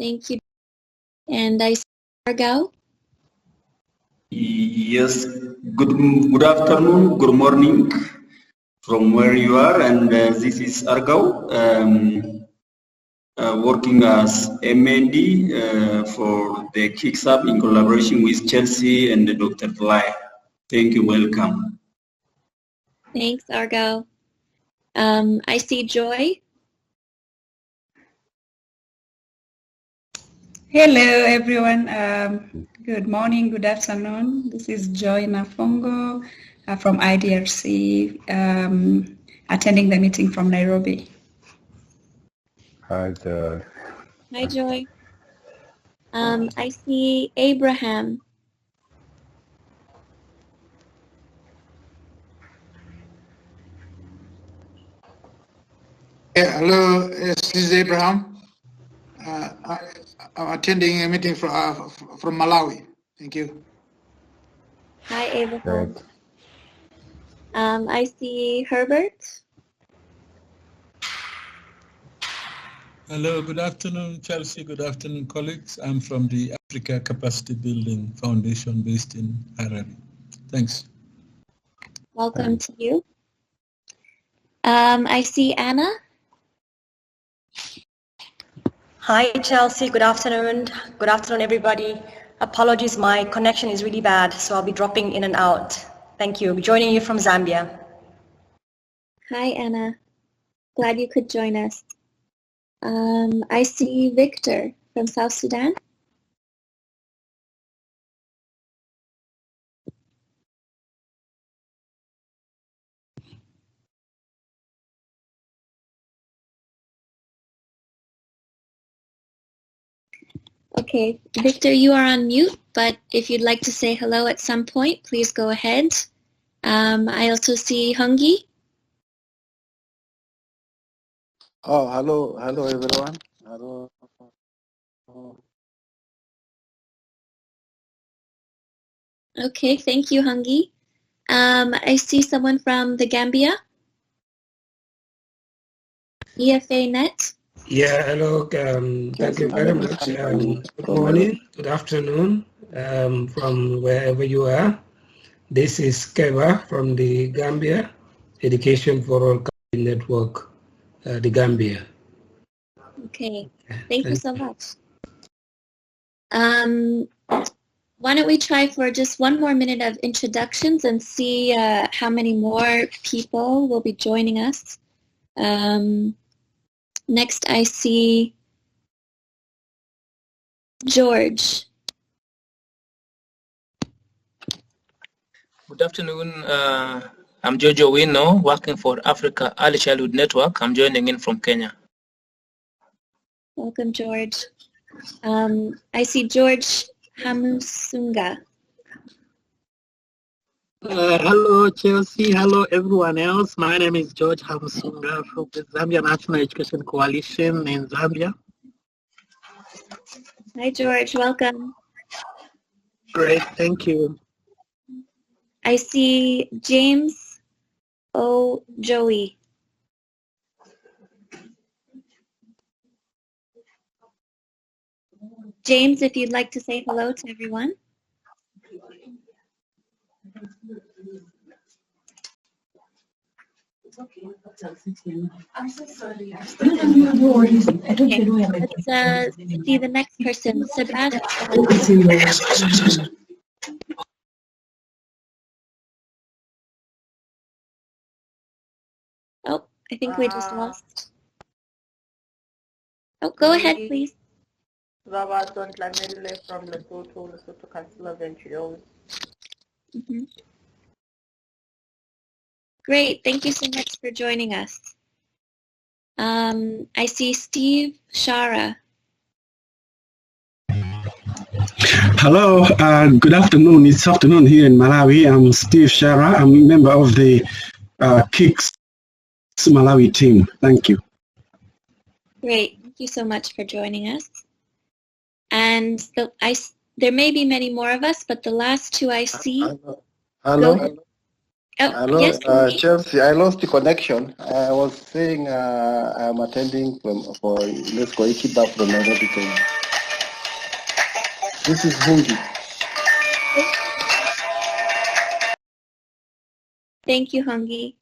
Thank you. And I see Argao. Yes, good afternoon, good morning from where you are, and this is Argao, working as MND for the KIX app in collaboration with Chelsea and Dr. Fly. Thank you, welcome. Thanks, Argao. I see Joy. Hello, everyone. Good morning, good afternoon. This is Joy Nafongo from IDRC, attending the meeting from Nairobi. Hi, Joy. Hi, Joy. I see Abraham. Yeah, hello, this is Abraham. I'm attending a meeting from Malawi. Thank you. Hi, Abraham. Great. I see Herbert. Hello, good afternoon, Chelsea. Good afternoon, colleagues. I'm from the Africa Capacity Building Foundation based in Harare. Thanks. Welcome to you. I see Anna. Hi, Chelsea. Good afternoon. Good afternoon, everybody. Apologies, my connection is really bad, so I'll be dropping in and out. Thank you. Joining you from Zambia. Hi, Anna. Glad you could join us. I see Victor from South Sudan. Okay, Victor, you are on mute, but if you'd like to say hello at some point, please go ahead. I also see Hungi. Oh, hello everyone. Hello. Okay, thank you, Hungi. I see someone from the Gambia. EFA Net. Yeah, hello. Thank you very much. Good morning, good afternoon, from wherever you are. This is Keva from the Gambia, Education for All Country Network, the Gambia. Okay, thank you so much. Why don't we try for just one more minute of introductions and see how many more people will be joining us. Next, I see George. Good afternoon. I'm Jojo Wino, working for Africa Early Childhood Network. I'm joining in from Kenya. Welcome, George. I see George Hamusunga. Hello, Chelsea. Hello, everyone else. My name is George Hamusunga from the Zambia National Education Coalition in Zambia. Hi, George. Welcome. Great. Thank you. I see James O. Joey. James, if you'd like to say hello to everyone. I'm so sorry. Okay, let's see the next person, Sebastian. Oh, I think we just lost. Oh, go ahead, please. From Lesotho Council of NGOs. Great, thank you so much for joining us. I see Steve Shara. Hello, good afternoon. It's afternoon here in Malawi. I'm Steve Shara. I'm a member of the KIX Malawi team. Thank you. Great, thank you so much for joining us. And there may be many more of us, but the last two I see. Hello. Oh, hello, yes, Chelsea. I lost the connection. I was saying I'm attending for UNESCO Ikiba from Nairobi, Kenya. This is Bungi. Thank you, Hongi.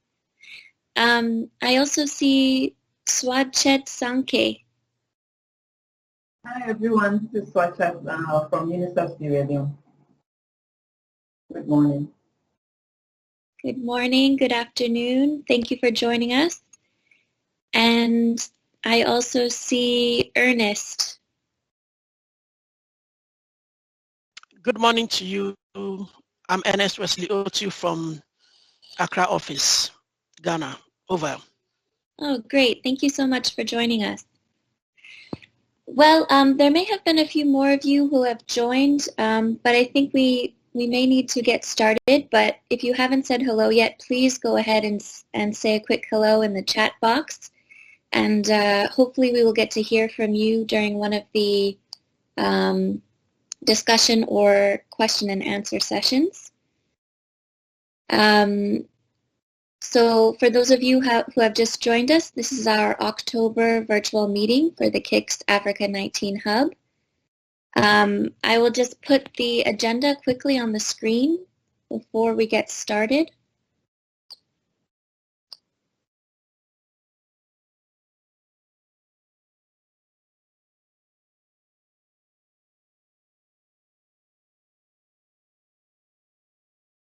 I also see Swachet Sankey. Hi everyone, this is Swachet from University Radio. Good morning. Good morning, good afternoon. Thank you for joining us. And I also see Ernest. Good morning to you. I'm Ernest Wesley Otu from Accra office, Ghana. Over. Oh, great. Thank you so much for joining us. Well, there may have been a few more of you who have joined, but I think we may need to get started. But if you haven't said hello yet, please go ahead and say a quick hello in the chat box. And hopefully we will get to hear from you during one of the discussion or question and answer sessions. So for those of you who have just joined us, this is our October virtual meeting for the KIX Africa 19 Hub. I will just put the agenda quickly on the screen before we get started.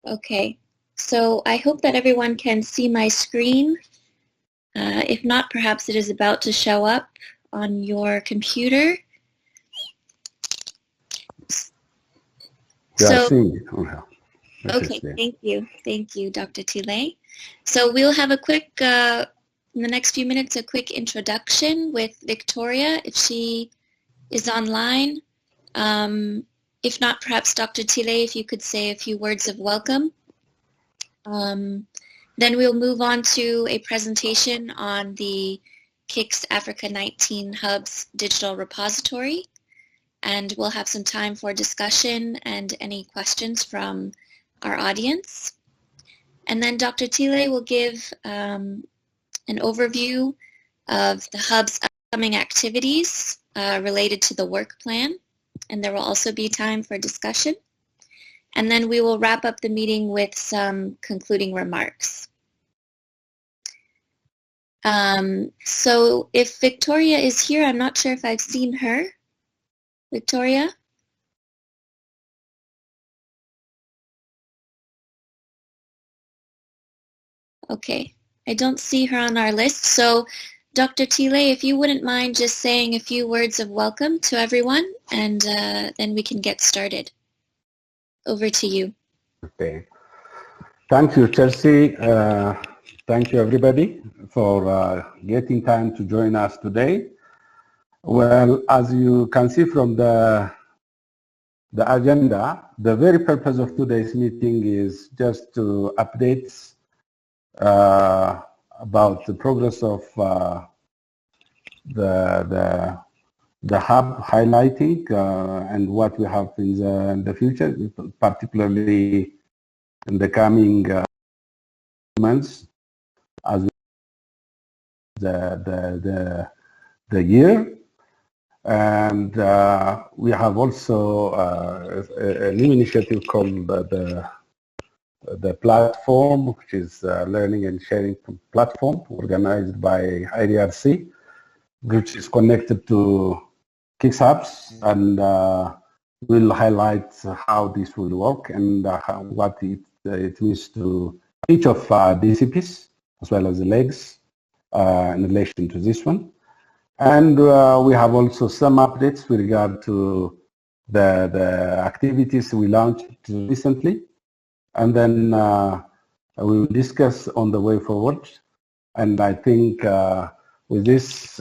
Okay, so I hope that everyone can see my screen. If not, perhaps it is about to show up on your computer. We are So, seeing it on her. okay, thank you, Dr. Tile. So we'll have a quick, in the next few minutes, a quick introduction with Victoria, if she is online. If not, perhaps Dr. Tile, if you could say a few words of welcome. Then we'll move on to a presentation on the KIX Africa 19 Hub's digital repository, and we'll have some time for discussion and any questions from our audience. And then Dr. Tile will give an overview of the Hub's upcoming activities related to the work plan, and there will also be time for discussion. And then we will wrap up the meeting with some concluding remarks. So if Victoria is here, I'm not sure if I've seen her. Victoria? Okay, I don't see her on our list. So Dr. Tile, if you wouldn't mind just saying a few words of welcome to everyone, and then we can get started. Over to you. Okay. Thank you, Chelsea. Thank you, everybody, for getting time to join us today. Well, as you can see from the agenda, the very purpose of today's meeting is just to update about the progress of the hub, highlighting and what we have in the future, particularly in the coming months as the year. And we have also a new initiative called the platform, which is Learning and Sharing Platform, organized by IDRC, which is connected to KIX Hubs, and we'll highlight how this will work and what it means to each of DCPs, as well as the legs in relation to this one. And we have also some updates with regard to the activities we launched recently. And then we will discuss on the way forward. And I think with this,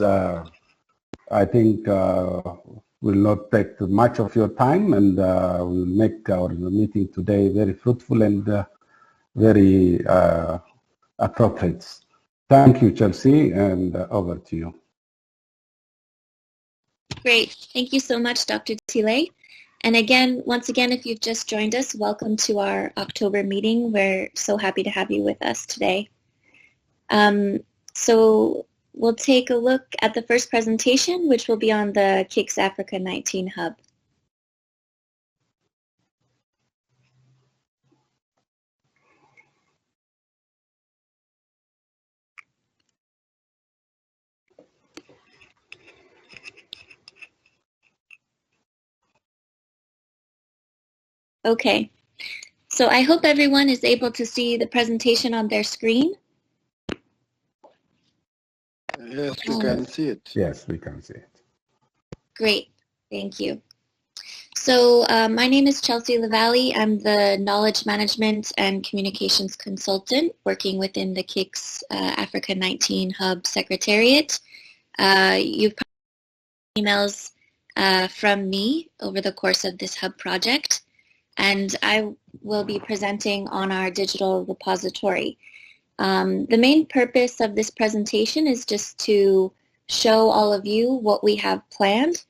I think will not take much of your time, and we'll make our meeting today very fruitful and very appropriate. Thank you, Chelsea, and over to you. Great. Thank you so much, Dr. Tile. And again, once again, if you've just joined us, welcome to our October meeting. We're so happy to have you with us today. So we'll take a look at the first presentation, which will be on the KIX Africa 19 Hub. Okay. So I hope everyone is able to see the presentation on their screen. Yes, we can see it. Yes, we can see it. Great. Thank you. So my name is Chelsea Lavallee. I'm the Knowledge Management and Communications Consultant working within the KIX Africa 19 Hub Secretariat. You've probably emails from me over the course of this Hub project, and I will be presenting on our digital repository. The main purpose of this presentation is just to show all of you what we have planned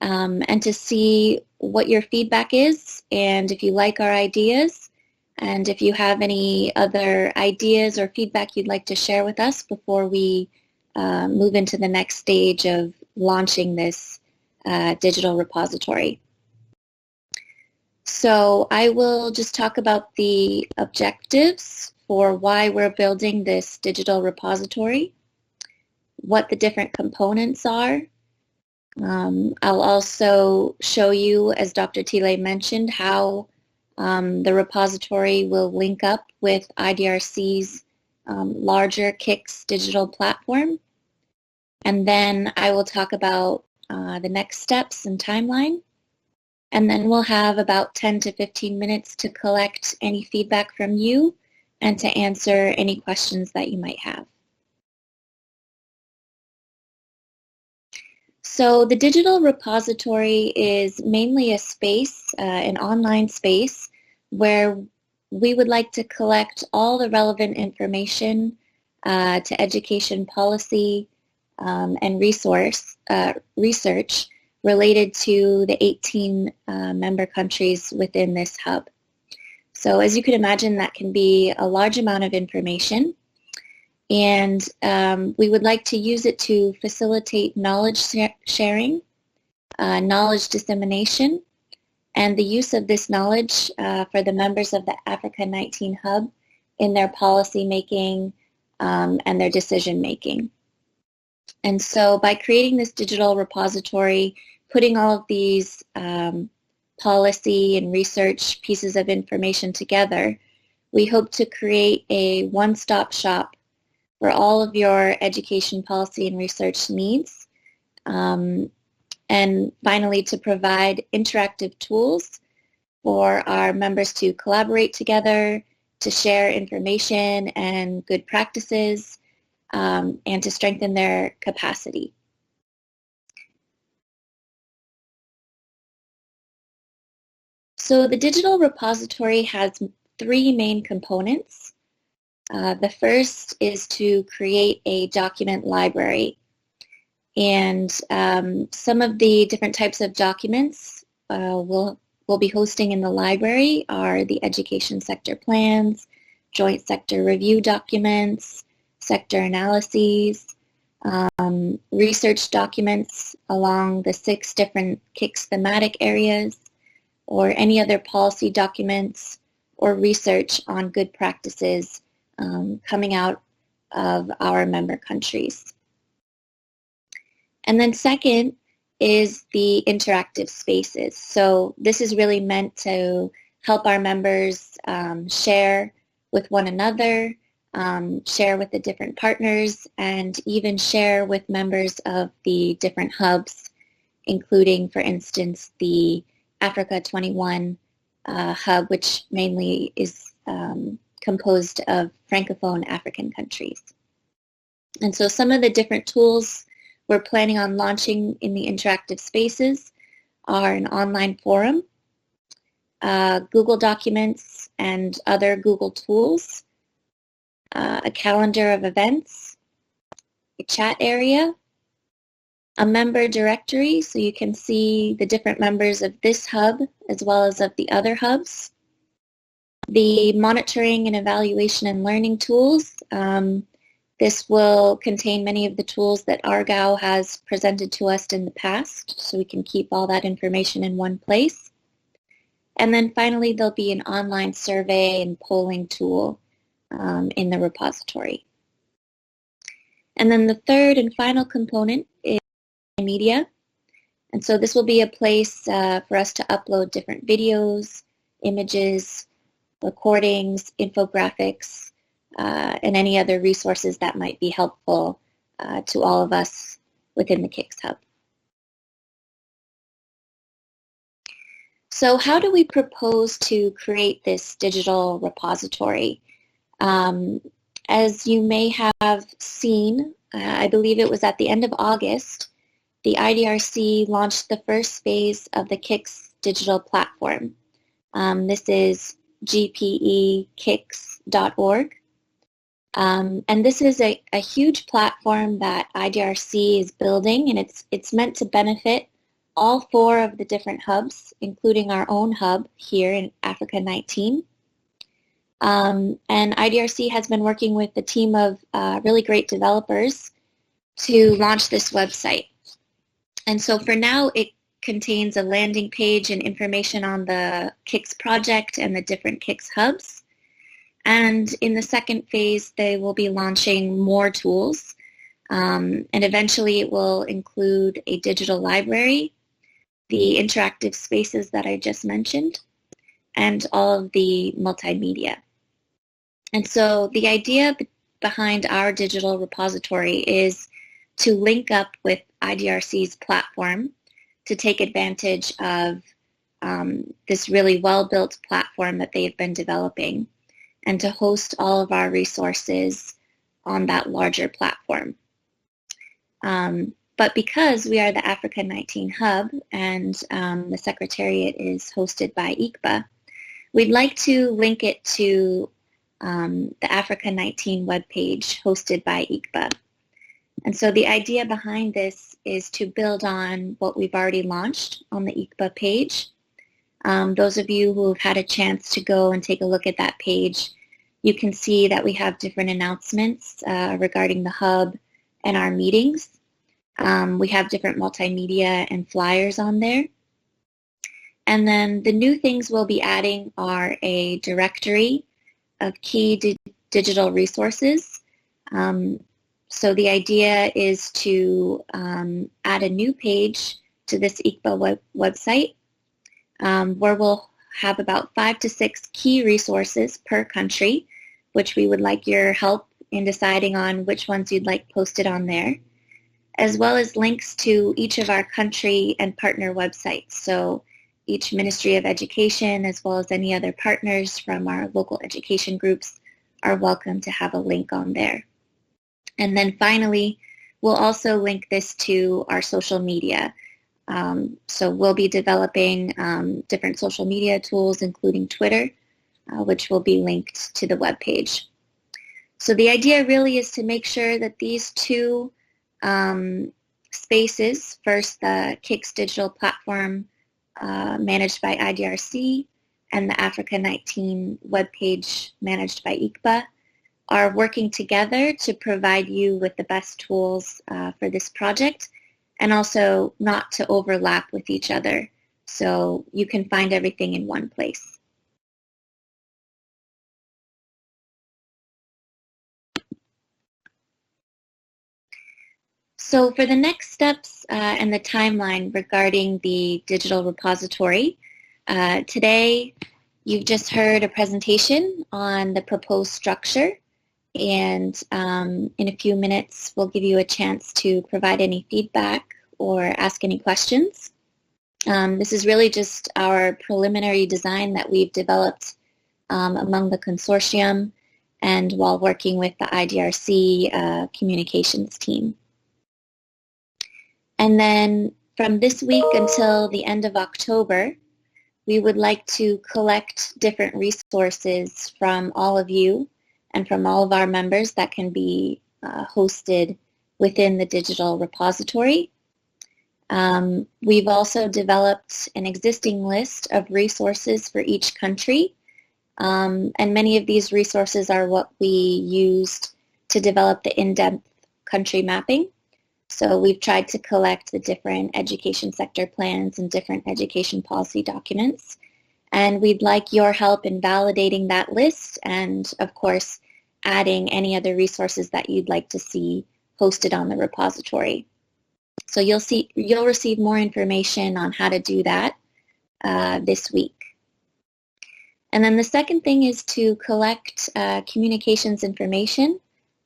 and to see what your feedback is, and if you like our ideas, and if you have any other ideas or feedback you'd like to share with us before we move into the next stage of launching this digital repository. So I will just talk about the objectives for why we're building this digital repository, what the different components are. I'll also show you, as Dr. Tile mentioned, how the repository will link up with IDRC's larger KIX digital platform. And then I will talk about the next steps and timeline. And then we'll have about 10 to 15 minutes to collect any feedback from you and to answer any questions that you might have. So the digital repository is mainly a space, an online space, where we would like to collect all the relevant information to education policy and research related to the 18 member countries within this hub. So as you can imagine, that can be a large amount of information. And we would like to use it to facilitate knowledge sharing, knowledge dissemination, and the use of this knowledge for the members of the Africa 19 Hub in their policy making and their decision making. And so by creating this digital repository, putting all of these policy and research pieces of information together, we hope to create a one-stop shop for all of your education policy and research needs. And finally, to provide interactive tools for our members to collaborate together, to share information and good practices, and to strengthen their capacity. So the digital repository has three main components. The first is to create a document library. And some of the different types of documents we'll be hosting in the library are the education sector plans, joint sector review documents, sector analyses, research documents along the 6 different KIX thematic areas, or any other policy documents or research on good practices coming out of our member countries. And then second is the interactive spaces. So this is really meant to help our members share with one another, share with the different partners, and even share with members of the different hubs, including, for instance, the Africa 21 hub, which mainly is composed of Francophone African countries. And so some of the different tools we're planning on launching in the interactive spaces are an online forum, Google Documents and other Google tools, a calendar of events, a chat area, a member directory so you can see the different members of this hub as well as of the other hubs, the monitoring and evaluation and learning tools. This will contain many of the tools that Argao has presented to us in the past, so we can keep all that information in one place. And then finally, there'll be an online survey and polling tool in the repository. And then the third and final component is media. And so this will be a place for us to upload different videos, images, recordings, infographics, and any other resources that might be helpful to all of us within the KIX Hub. So how do we propose to create this digital repository? As you may have seen, I believe it was at the end of August, the IDRC launched the first phase of the KIX digital platform. This is gpekix.org. And this is a huge platform that IDRC is building, and it's meant to benefit all 4 of the different hubs, including our own hub here in Africa 19. And IDRC has been working with a team of really great developers to launch this website. And so for now, it contains a landing page and information on the KIX project and the different KIX hubs. And in the second phase, they will be launching more tools. And eventually it will include a digital library, the interactive spaces that I just mentioned, and all of the multimedia. And so the idea behind our digital repository is to link up with IDRC's platform to take advantage of this really well-built platform that they've been developing, and to host all of our resources on that larger platform. But because we are the Africa 19 Hub and the Secretariat is hosted by ICPA, we'd like to link it to the Africa 19 webpage hosted by ICPA. And so the idea behind this is to build on what we've already launched on the ICPA page. Those of you who have had a chance to go and take a look at that page, you can see that we have different announcements regarding the hub and our meetings. We have different multimedia and flyers on there. And then the new things we'll be adding are a directory of key digital resources. So the idea is to add a new page to this ICPA website where we'll have about 5 to 6 key resources per country, which we would like your help in deciding on which ones you'd like posted on there, as well as links to each of our country and partner websites. So each Ministry of Education, as well as any other partners from our local education groups, are welcome to have a link on there. And then finally, we'll also link this to our social media. So we'll be developing different social media tools, including Twitter, which will be linked to the webpage. So the idea really is to make sure that these 2 spaces, first the KIX digital platform managed by IDRC and the Africa 19 webpage managed by ICPA, are working together to provide you with the best tools for this project, and also not to overlap with each other, so you can find everything in one place. So for the next steps and the timeline regarding the digital repository, today you've just heard a presentation on the proposed structure, and in a few minutes we'll give you a chance to provide any feedback or ask any questions. This is really just our preliminary design that we've developed among the consortium and while working with the IDRC communications team. And then from this week until the end of October, we would like to collect different resources from all of you and from all of our members that can be hosted within the digital repository. We've also developed an existing list of resources for each country, and many of these resources are what we used to develop the in-depth country mapping. So we've tried to collect the different education sector plans and different education policy documents. And we'd like your help in validating that list and, of course, adding any other resources that you'd like to see hosted on the repository. So you'll receive more information on how to do that this week. And then the second thing is to collect communications information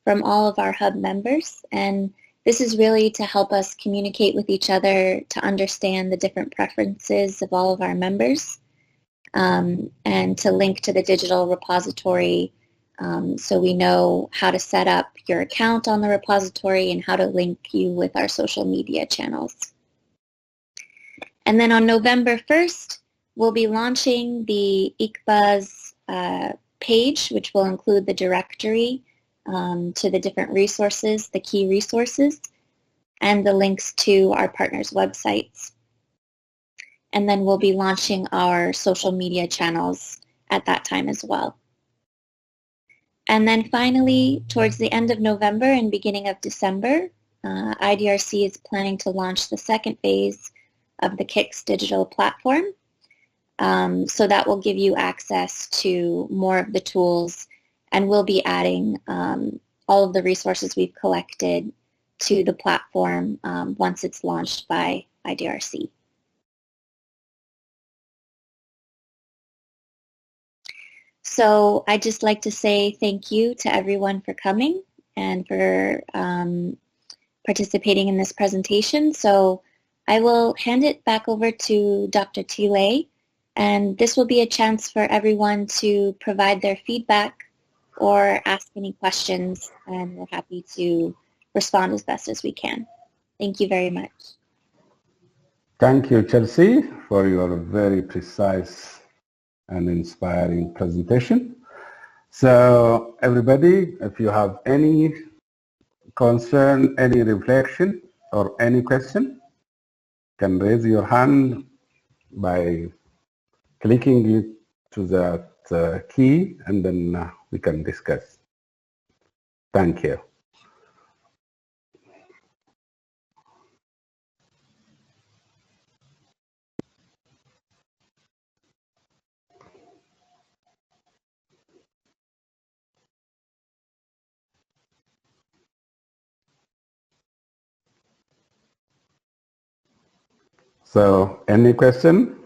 from all of our hub members. And this is really to help us communicate with each other to understand the different preferences of all of our members, and to link to the digital repository so we know how to set up your account on the repository and how to link you with our social media channels. And then on November 1st, we'll be launching the ICBA's page, which will include the directory to the different resources, the key resources, and the links to our partners' websites. And then we'll be launching our social media channels at that time as well. And then finally, towards the end of November and beginning of December, IDRC is planning to launch the second phase of the KIX digital platform. So that will give you access to more of the tools, and we'll be adding all of the resources we've collected to the platform once it's launched by IDRC. So I'd just like to say thank you to everyone for coming and for participating in this presentation. So I will hand it back over to Dr. Tile, and this will be a chance for everyone to provide their feedback or ask any questions, and we're happy to respond as best as we can. Thank you very much. Thank you, Chelsea, for your very precise and inspiring presentation. So everybody, if you have any concern, any reflection, or any question, you can raise your hand by clicking it to that key, and then we can discuss. Thank you. So, any question?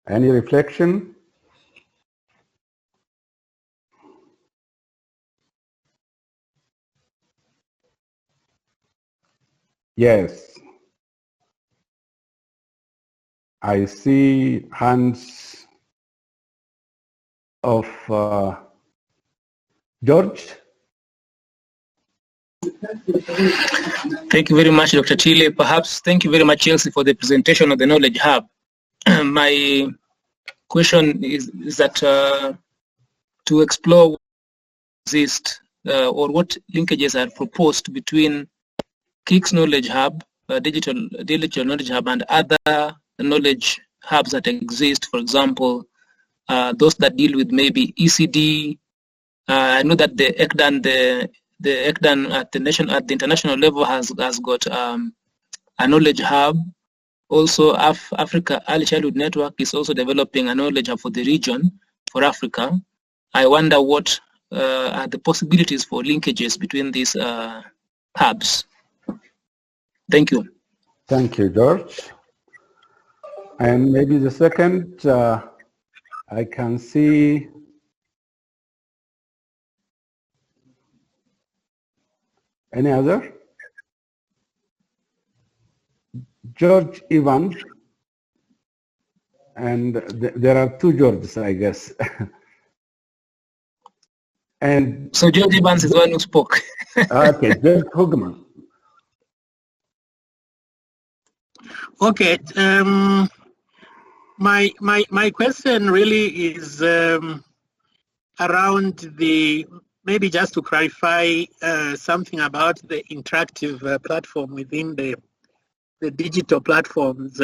Any reflection? Yes. I see hands of George. Thank you very much, Dr. Chile. Perhaps thank you very much, Chelsea, for the presentation of the Knowledge Hub. My question is that to explore what exists or what linkages are proposed between KIX Knowledge Hub, digital Knowledge Hub, and other knowledge hubs that exist, for example, those that deal with maybe ECD. I know that the ECDAN at the international level has got a knowledge hub. Also, Africa Early Childhood Network is also developing a knowledge hub for the region, for Africa. I wonder what are the possibilities for linkages between these hubs. Thank you. Thank you, George. And maybe the second, I can see any other? George Evans, and there are two Georges, I guess. And so George Evans is the one who spoke. Okay, George Hogman. Okay, my question really is around the, maybe just to clarify something about the interactive platform within the digital platforms,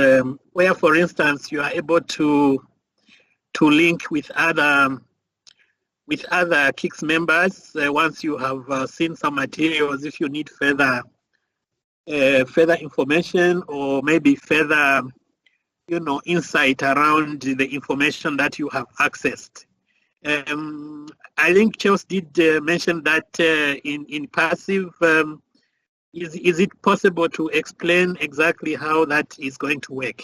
where, for instance, you are able to link with other KIX members once you have seen some materials. If you need further information, or maybe further, insight around the information that you have accessed. I think Chelsea did mention that in passive. Is it possible to explain exactly how that is going to work?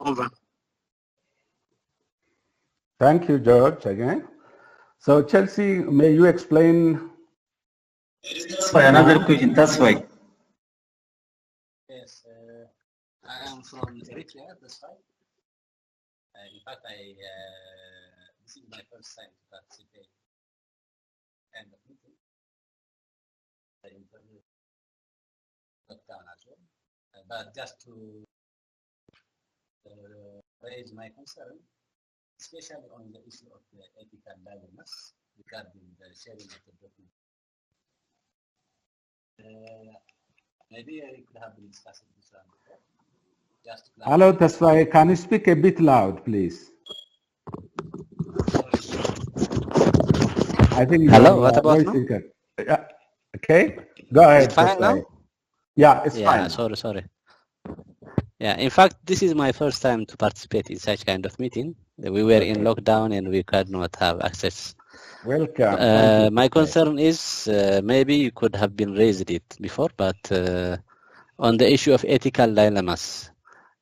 Over. Thank you, George, again. So Chelsea, may you explain? That's why another question. That's why. Yes, I am from Eritrea. That's right. In fact, this is my first time to participate in the meeting. The interview got done as well. But just to raise my concern, especially on the issue of the ethical dilemmas regarding the sharing of the document. Maybe I could have been discussing this one before. Just to Hello, Tasfai, can you speak a bit loud, please? I think Hello, your what about voice now? is good. Okay, go ahead, It's fine Tasfai. now? Yeah, it's Yeah, fine. sorry. Yeah, in fact, this is my first time to participate in such kind of meeting. We were in lockdown and we could not have access. Welcome. Thank you, My Tasfai. concern is maybe you could have been raised it before, but on the issue of ethical dilemmas,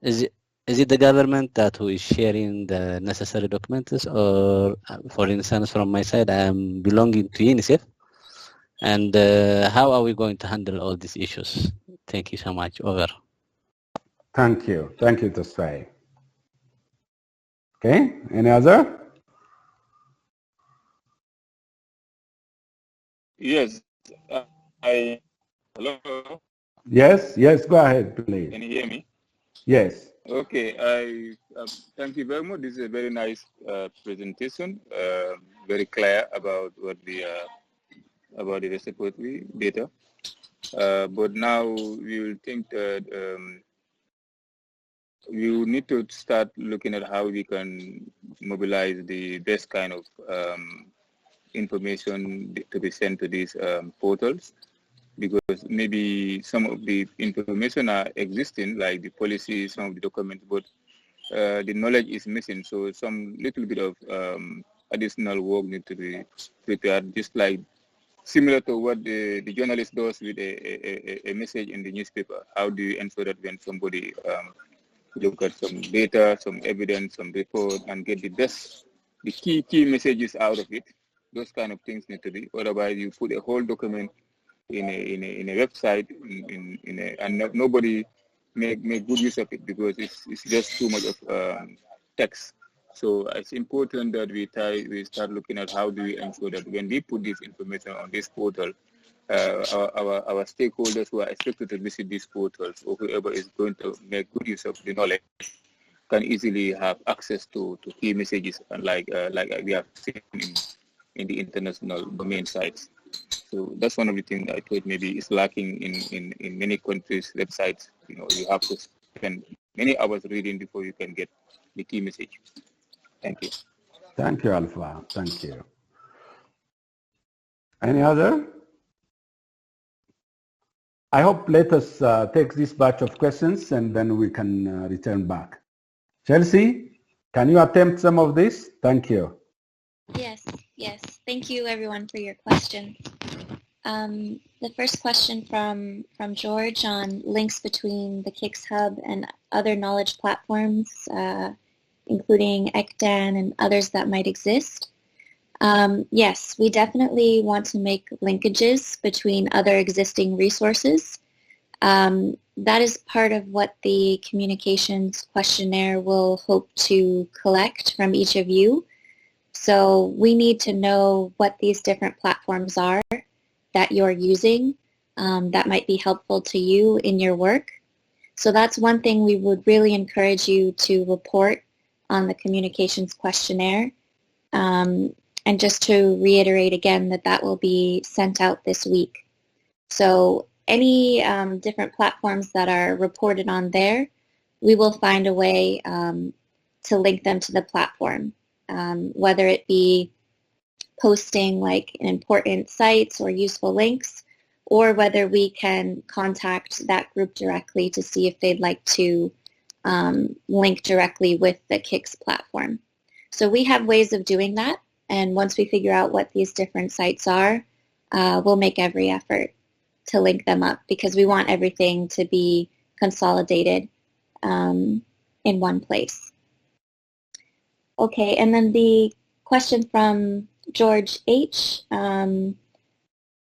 is it the government that who is sharing the necessary documents, or for instance, from my side, I am belonging to UNICEF, and how are we going to handle all these issues? Thank you so much. Over. Thank you, Tasfai. Okay, any other? Yes, hello. Yes, go ahead, please. Can you hear me? Yes. Okay, thank you very much. This is a very nice presentation, very clear about what the repository data. But now we will think that we will need to start looking at how we can mobilize the best kind of information to be sent to these portals, because maybe some of the information are existing, like the policies, some of the documents, but the knowledge is missing. So some little bit of additional work needs to be prepared, just like similar to what the journalist does with a message in the newspaper. How do you ensure that when somebody look at some data, some evidence, some report, and get the key messages out of it? Those kind of things need to be. Otherwise, you put a whole document in a website, and nobody make good use of it because it's just too much of text. So it's important that we start looking at how do we ensure that when we put this information on this portal, our stakeholders who are expected to visit these portals, or whoever is going to make good use of the knowledge, can easily have access to key messages, like we have seen in the international domain sites. So that's one of the things I thought maybe is lacking in many countries' websites. You have to spend many hours reading before you can get the key message. Thank you. Thank you, Alpha. Thank you. Any other? I hope let us take this batch of questions and then we can return back. Chelsea, can you attempt some of this? Thank you. Yes. Thank you, everyone, for your question. The first question from George on links between the KIX Hub and other knowledge platforms, including ECDAN and others that might exist. Yes, we definitely want to make linkages between other existing resources. That is part of what the communications questionnaire will hope to collect from each of you. So we need to know what these different platforms are that you're using that might be helpful to you in your work. So that's one thing we would really encourage you to report on the communications questionnaire. And just to reiterate again that will be sent out this week. So any different platforms that are reported on there, we will find a way to link them to the platform, whether it be posting like important sites or useful links, or whether we can contact that group directly to see if they'd like to link directly with the KIX platform. So we have ways of doing that, and once we figure out what these different sites are, we'll make every effort to link them up, because we want everything to be consolidated in one place. Okay, and then the question from George H.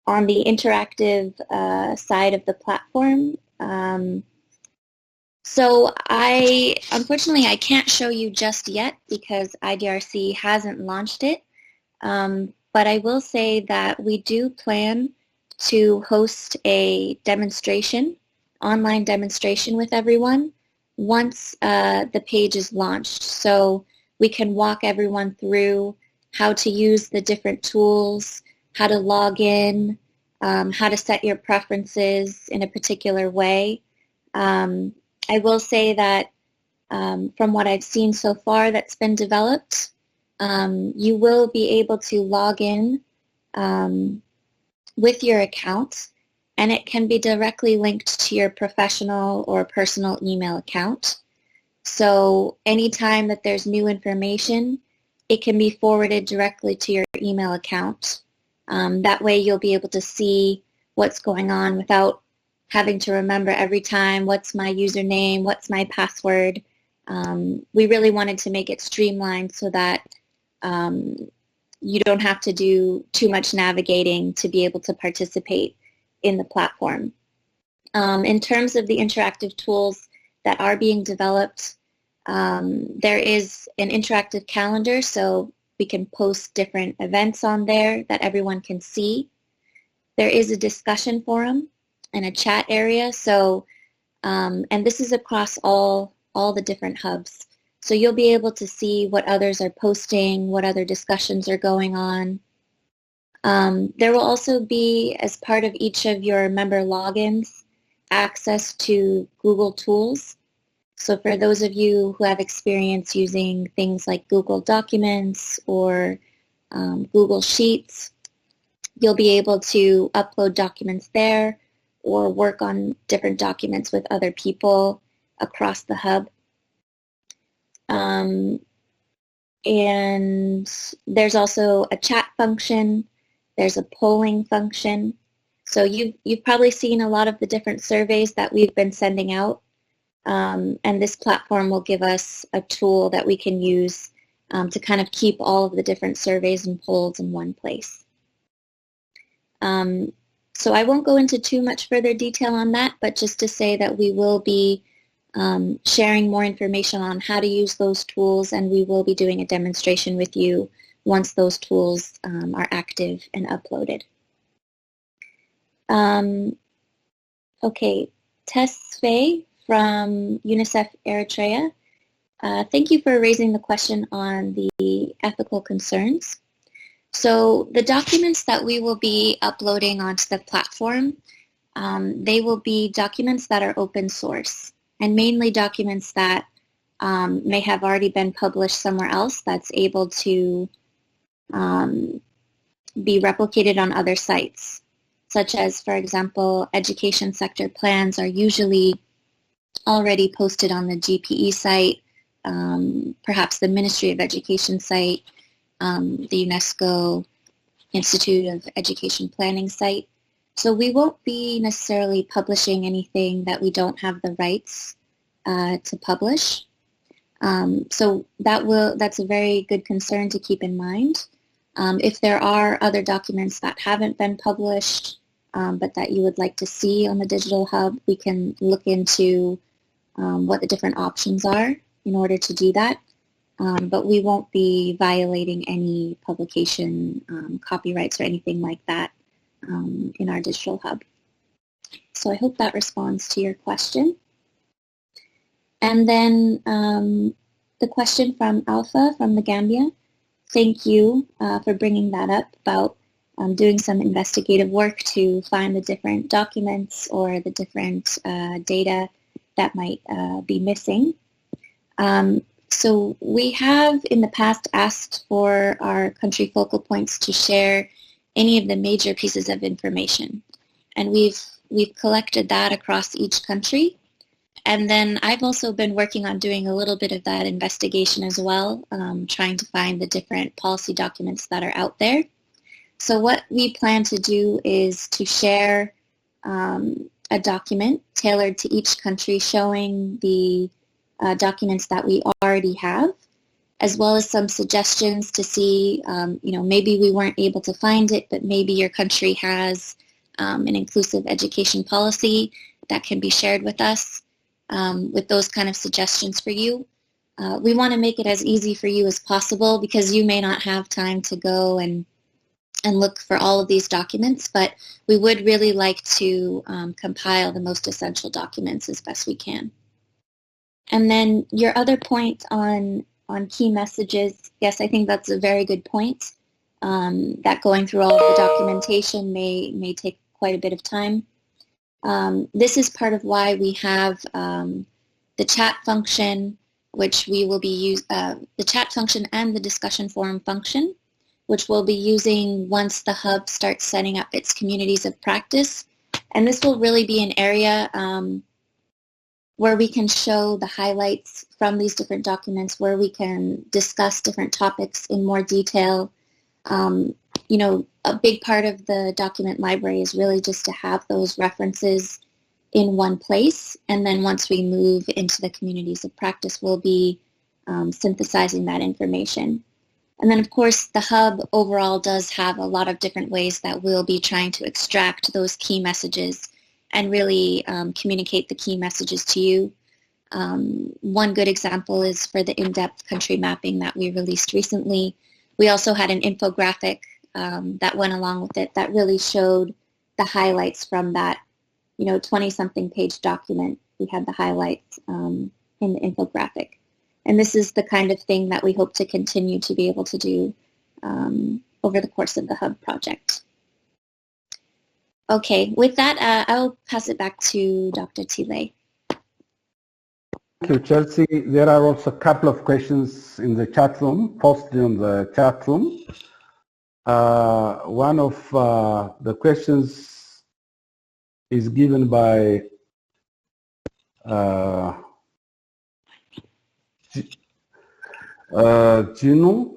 On the interactive side of the platform. So unfortunately, I can't show you just yet because IDRC hasn't launched it. But I will say that we do plan to host a demonstration, online demonstration with everyone once the page is launched. So we can walk everyone through how to use the different tools, how to log in, how to set your preferences in a particular way. I will say that from what I've seen so far that's been developed, you will be able to log in with your account, and it can be directly linked to your professional or personal email account. So anytime that there's new information, it can be forwarded directly to your email account. That way you'll be able to see what's going on without having to remember every time what's my username, what's my password. We really wanted to make it streamlined so that you don't have to do too much navigating to be able to participate in the platform. In terms of the interactive tools that are being developed, there is an interactive calendar, so we can post different events on there that everyone can see. There is a discussion forum and a chat area, so and this is across all the different hubs. So you'll be able to see what others are posting, what other discussions are going on. There will also be, as part of each of your member logins, access to Google Tools. So for those of you who have experience using things like Google Documents or Google Sheets, you'll be able to upload documents there or work on different documents with other people across the hub. And there's also a chat function. There's a polling function. So you've probably seen a lot of the different surveys that we've been sending out. And this platform will give us a tool that we can use to kind of keep all of the different surveys and polls in one place. So I won't go into too much further detail on that, but just to say that we will be sharing more information on how to use those tools, and we will be doing a demonstration with you once those tools are active and uploaded. Okay, Tess Faye from UNICEF Eritrea. Thank you for raising the question on the ethical concerns. So the documents that we will be uploading onto the platform, they will be documents that are open source, and mainly documents that may have already been published somewhere else that's able to be replicated on other sites, such as, for example, education sector plans are usually already posted on the GPE site, perhaps the Ministry of Education site, the UNESCO Institute of Education Planning site. So we won't be necessarily publishing anything that we don't have the rights to publish. So that's a very good concern to keep in mind. If there are other documents that haven't been published, but that you would like to see on the Digital Hub, we can look into what the different options are in order to do that. But we won't be violating any publication copyrights or anything like that in our Digital Hub. So I hope that responds to your question. And then the question from Alpha from the Gambia. Thank you for bringing that up about doing some investigative work to find the different documents or the different data that might be missing. So we have in the past asked for our country focal points to share any of the major pieces of information. And we've collected that across each country. And then I've also been working on doing a little bit of that investigation as well, trying to find the different policy documents that are out there. So what we plan to do is to share a document tailored to each country showing the documents that we already have. as well as some suggestions to see, maybe we weren't able to find it, but maybe your country has an inclusive education policy that can be shared with us with those kind of suggestions for you. We want to make it as easy for you as possible because you may not have time to go and look for all of these documents, but we would really like to compile the most essential documents as best we can. And then your other point on key messages, yes, I think that's a very good point, that going through all of the documentation may take quite a bit of time. This is part of why we have the chat function, which we will be the chat function and the discussion forum function, which we'll be using once the hub starts setting up its communities of practice. And this will really be an area where we can show the highlights from these different documents, where we can discuss different topics in more detail. A big part of the document library is really just to have those references in one place. And then once we move into the communities of practice, we'll be synthesizing that information. And then, of course, the hub overall does have a lot of different ways that we'll be trying to extract those key messages and really communicate the key messages to you. One good example is for the in-depth country mapping that we released recently. We also had an infographic that went along with it that really showed the highlights from that 20-something page document. We had the highlights in the infographic. And this is the kind of thing that we hope to continue to be able to do over the course of the Hub project. Okay, with that, I'll pass it back to Dr. Tile. Thank you, Chelsea. There are also a couple of questions in the chat room, posted in the chat room. One of the questions is given by Gino.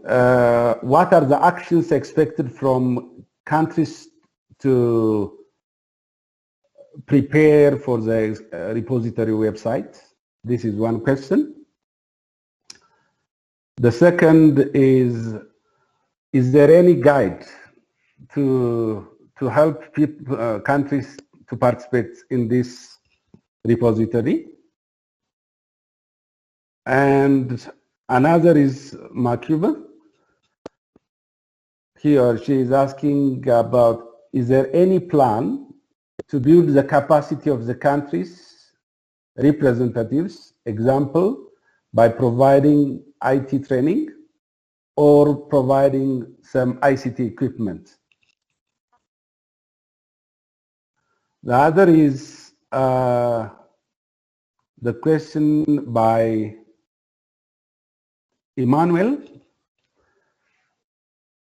What are the actions expected from countries to prepare for the repository website? This is one question. The second is there any guide to help people, countries to participate in this repository? And another is Makuba. He or she is asking about, is there any plan to build the capacity of the countries' representatives, example, by providing IT training or providing some ICT equipment? The other is the question by Emmanuel.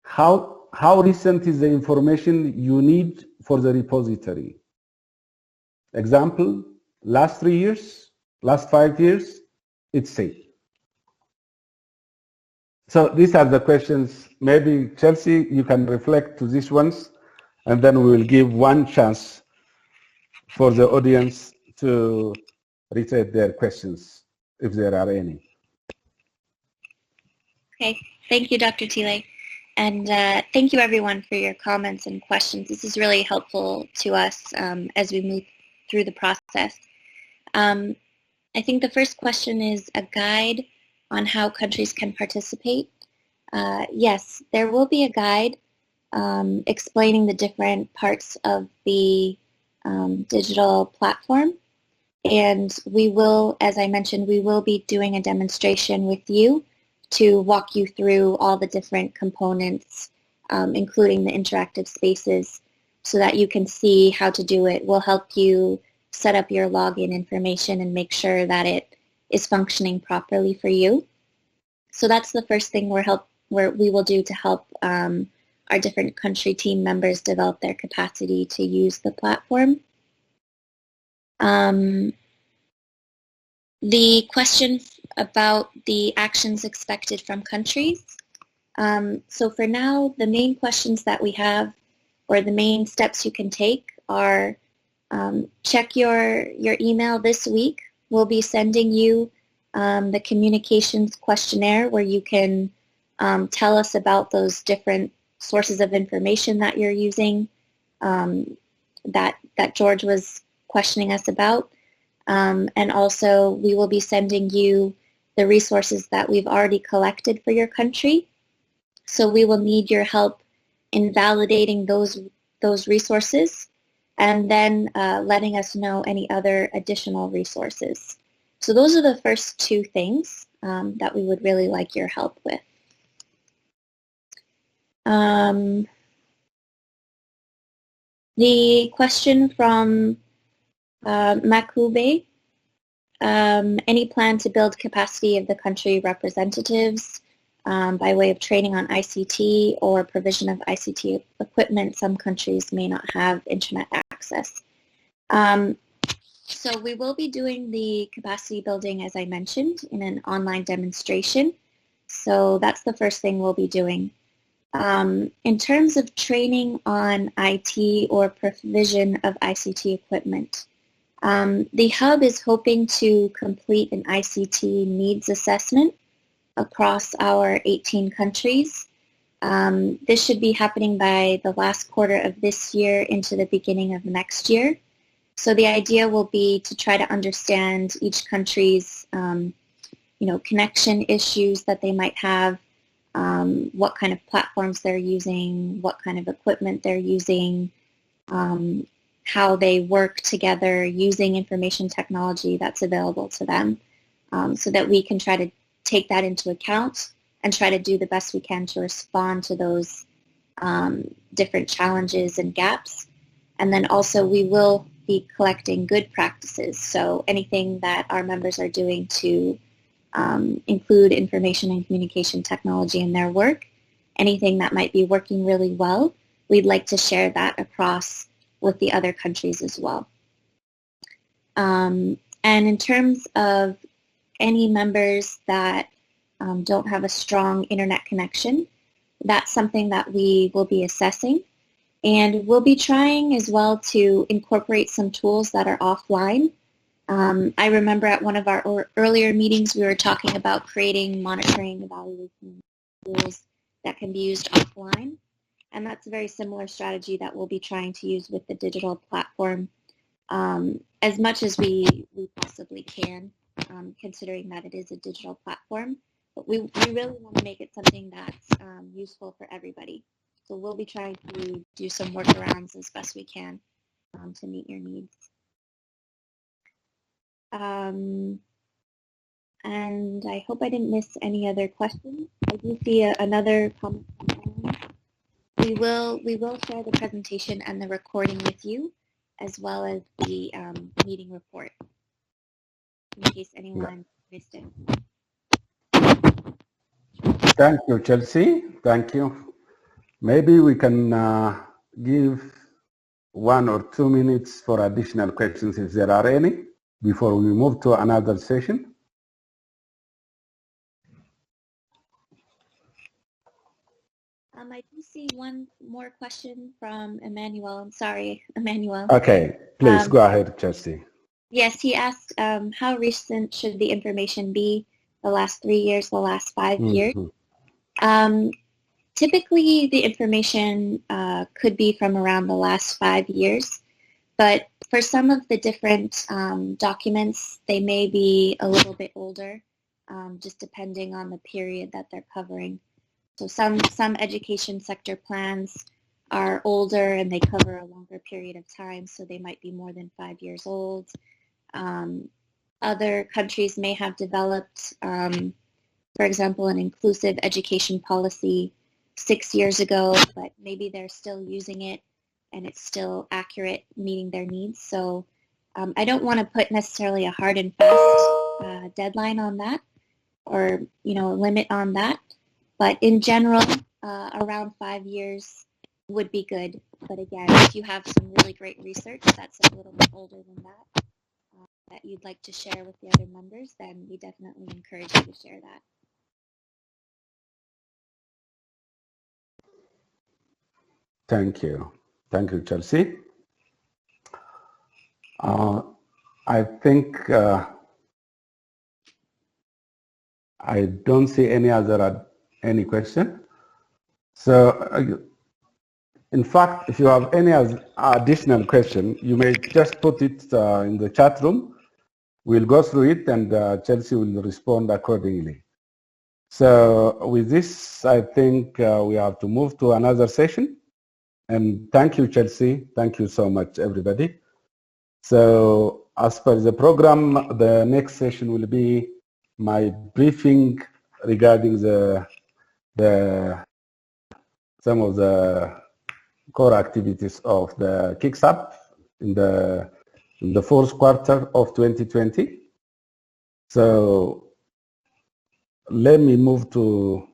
How recent is the information you need for the repository? Example, last 3 years, last 5 years, it's safe. So these are the questions. Maybe Chelsea, you can reflect to these ones, and then we will give one chance for the audience to repeat their questions, if there are any. Okay, thank you, Dr. Tile. And thank you, everyone, for your comments and questions. This is really helpful to us as we move through the process. I think the first question is a guide on how countries can participate. Yes, there will be a guide explaining the different parts of the digital platform. And we will, as I mentioned, we will be doing a demonstration with you to walk you through all the different components, including the interactive spaces, so that you can see how to do it. We'll help you set up your login information and make sure that it is functioning properly for you. So that's the first thing we will do to help our different country team members develop their capacity to use the platform. The question about the actions expected from countries. So for now, the main questions that we have, or the main steps you can take, are check your email this week. We'll be sending you the communications questionnaire where you can tell us about those different sources of information that you're using that George was questioning us about. And also we will be sending you the resources that we've already collected for your country. So we will need your help in validating those resources and then letting us know any other additional resources. So those are the first two things that we would really like your help with. The question from Makube, any plan to build capacity of the country representatives by way of training on ICT or provision of ICT equipment? Some countries may not have internet access. So we will be doing the capacity building, as I mentioned, in an online demonstration. So that's the first thing we'll be doing. In terms of training on IT or provision of ICT equipment, the Hub is hoping to complete an ICT needs assessment across our 18 countries. This should be happening by the last quarter of this year into the beginning of next year. So the idea will be to try to understand each country's connection issues that they might have, what kind of platforms they're using, what kind of equipment they're using, how they work together using information technology that's available to them, so that we can try to take that into account and try to do the best we can to respond to those different challenges and gaps. And then also we will be collecting good practices, so anything that our members are doing to include information and communication technology in their work, anything that might be working really well, we'd like to share that across with the other countries as well. And in terms of any members that don't have a strong internet connection, that's something that we will be assessing. And we'll be trying as well to incorporate some tools that are offline. I remember at one of our earlier meetings we were talking about creating monitoring evaluation tools that can be used offline. And that's a very similar strategy that we'll be trying to use with the digital platform as much as we possibly can, considering that it is a digital platform. But we really want to make it something that's useful for everybody. So we'll be trying to do some workarounds as best we can to meet your needs. And I hope I didn't miss any other questions. I do see another comment from Ellen. We will share the presentation and the recording with you, as well as the meeting report, in case anyone missed it. Thank you, Chelsea. Thank you. Maybe we can give 1 or 2 minutes for additional questions if there are any before we move to another session. I do see one more question from Emmanuel. I'm sorry, Emmanuel. Okay, please go ahead, Chelsea. Yes, he asked how recent should the information be, the last 3 years, the last 5 years? Typically, the information could be from around the last 5 years, but for some of the different documents, they may be a little bit older, just depending on the period that they're covering. So some education sector plans are older and they cover a longer period of time, so they might be more than 5 years old. Other countries may have developed, for example, an inclusive education policy 6 years ago, but maybe they're still using it and it's still accurate, meeting their needs. So I don't want to put necessarily a hard and fast deadline on that, or a limit on that. But in general, around 5 years would be good. But again, if you have some really great research that's a little bit older than that, that you'd like to share with the other members, then we definitely encourage you to share that. Thank you. Thank you, Chelsea. I think I don't see any question. So, in fact, if you have any additional question, you may just put it in the chat room. We'll go through it, and Chelsea will respond accordingly. So with this, I think we have to move to another session. And thank you, Chelsea. Thank you so much, everybody. So as per the program, the next session will be my briefing regarding some of the core activities of the KIX app in the fourth quarter of 2020. So let me move to,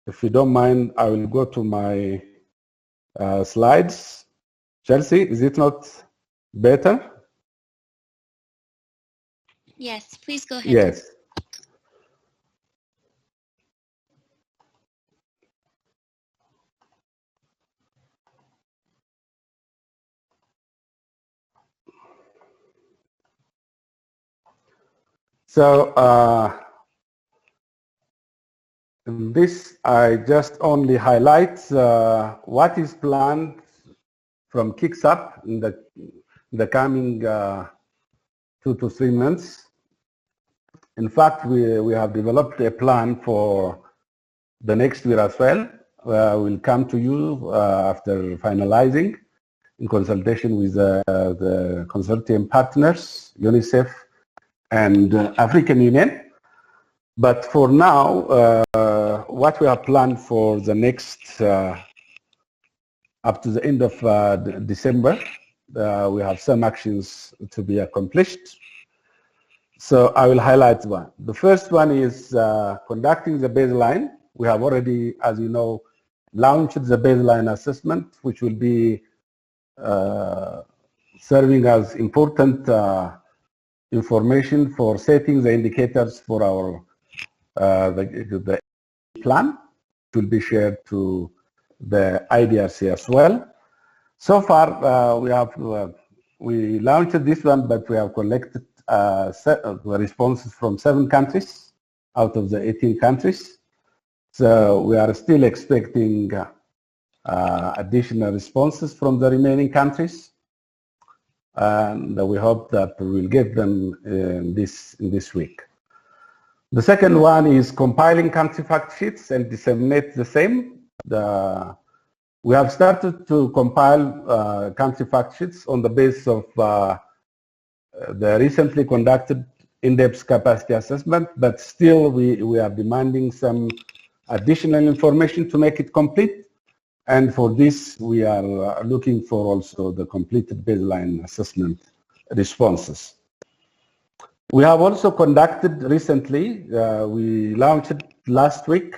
if you don't mind, I will go to my slides. Chelsea, is it not better? Yes, please go ahead. Yes. So this, I just only highlight what is planned from KIX app in the coming 2 to 3 months. In fact, we have developed a plan for the next year as well. We'll come to you after finalizing in consultation with the consortium partners, UNICEF and African Union. But for now, what we have planned for the next, up to the end of December, we have some actions to be accomplished. So I will highlight one. The first one is conducting the baseline. We have already, as you know, launched the baseline assessment, which will be serving as important information for setting the indicators for our the plan. It will be shared to the IDRC as well. So far, we launched this one, but we have collected responses from 7 countries out of the 18 countries. So we are still expecting additional responses from the remaining countries, and we hope that we will get them in this week. The second one is compiling country fact sheets and disseminate the same. We have started to compile country fact sheets on the basis of the recently conducted in-depth capacity assessment, but still we are demanding some additional information to make it complete. And for this, we are looking for also the completed baseline assessment responses. We have also conducted recently, we launched last week,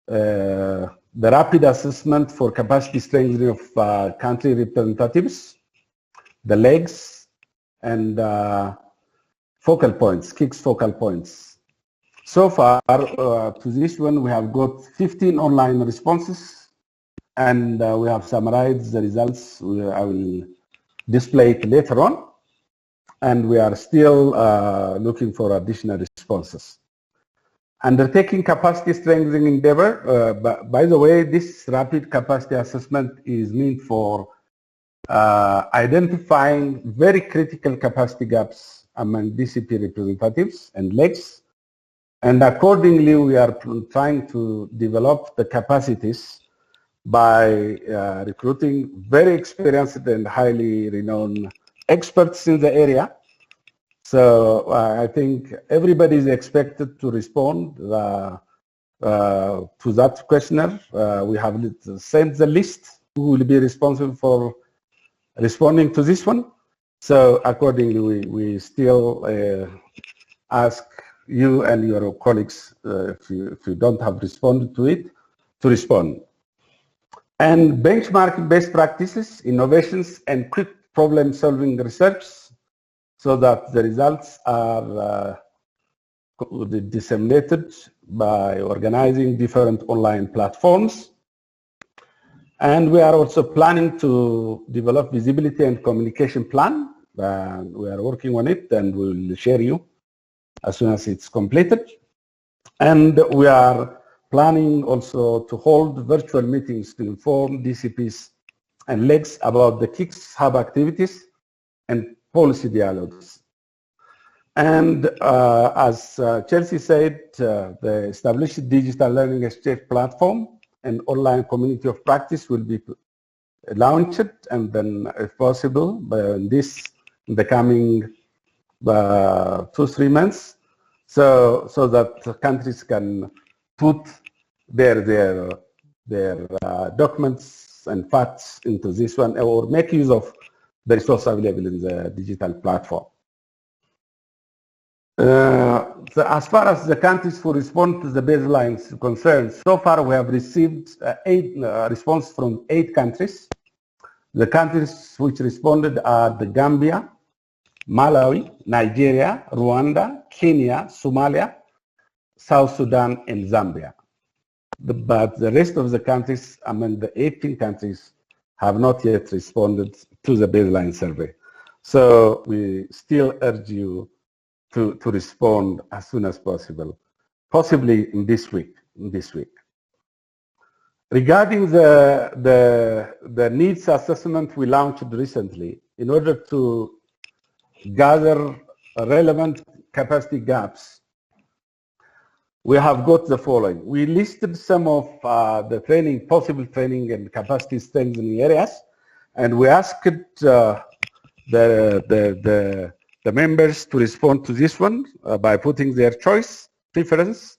the rapid assessment for capacity strengthening of country representatives, the legs, and focal points, KIX focal points. So far, to this one, we have got 15 online responses, and we have summarized the results. I will display it later on. And we are still looking for additional responses. Undertaking capacity strengthening endeavor. By the way, this rapid capacity assessment is meant for identifying very critical capacity gaps among DCP representatives and legs. And accordingly, we are trying to develop the capacities by recruiting very experienced and highly renowned experts in the area. So I think everybody is expected to respond to that questionnaire. We have sent the list who will be responsible for responding to this one. So accordingly, we still ask you and your colleagues, if you don't have responded to it, to respond. And benchmarking best practices, innovations, and quick problem-solving research, so that the results are disseminated by organizing different online platforms. And we are also planning to develop visibility and communication plan. We are working on it, and we will share you as soon as it's completed. And we are planning also to hold virtual meetings to inform DCPs and LEGs about the KIX hub activities and policy dialogues. And as Chelsea said, the established digital learning exchange platform and online community of practice will be launched, and then, if possible, in the coming 2-3 months, so that countries can put their documents and facts into this one, or make use of the resource available in the digital platform. So as far as the countries who respond to the baselines concerned, so far we have received 8 responses from 8 countries. The countries which responded are the Gambia, Malawi, Nigeria, Rwanda, Kenya, Somalia, South Sudan, and Zambia. But the rest of the countries, among the 18 countries, have not yet responded to the baseline survey. So we still urge you to respond as soon as possible, possibly in this week. Regarding the needs assessment we launched recently, in order to gather relevant capacity gaps, we have got the following. We listed some of the possible training and capacity strengthening areas, and we asked the members to respond to this one by putting their choice, preference.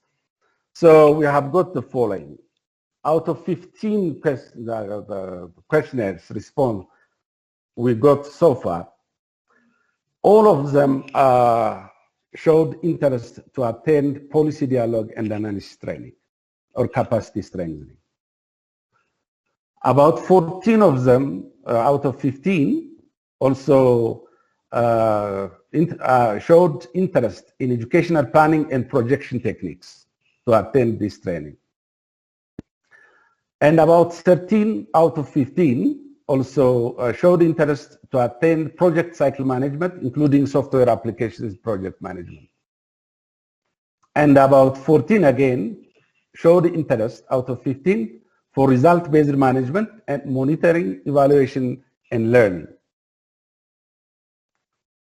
So we have got the following. Out of 15 questionnaires response we got so far, all of them showed interest to attend policy dialogue and analysis training or capacity strengthening. About 14 of them out of 15 also showed interest in educational planning and projection techniques to attend this training. And about 13 out of 15 also showed interest to attend project cycle management, including software applications project management. And about 14 again showed interest out of 15 for result-based management and monitoring, evaluation, and learning.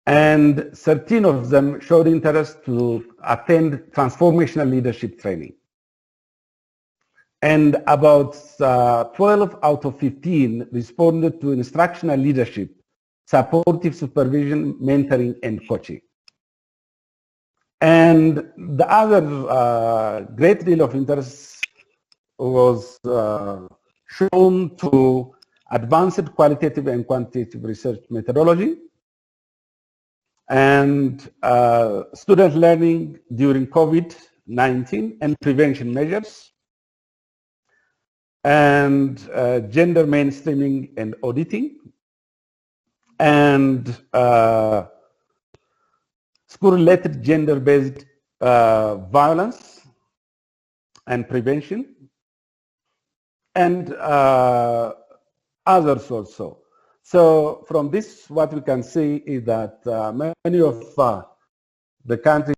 And 13 of them showed interest to attend transformational leadership training. And about 12 out of 15 responded to instructional leadership, supportive supervision, mentoring, and coaching. And the other great deal of interest was shown to advanced qualitative and quantitative research methodology, and student learning during COVID-19 and prevention measures, and gender mainstreaming and auditing, and school-related gender-based violence and prevention, and others also. So from this, what we can see is that many of the countries,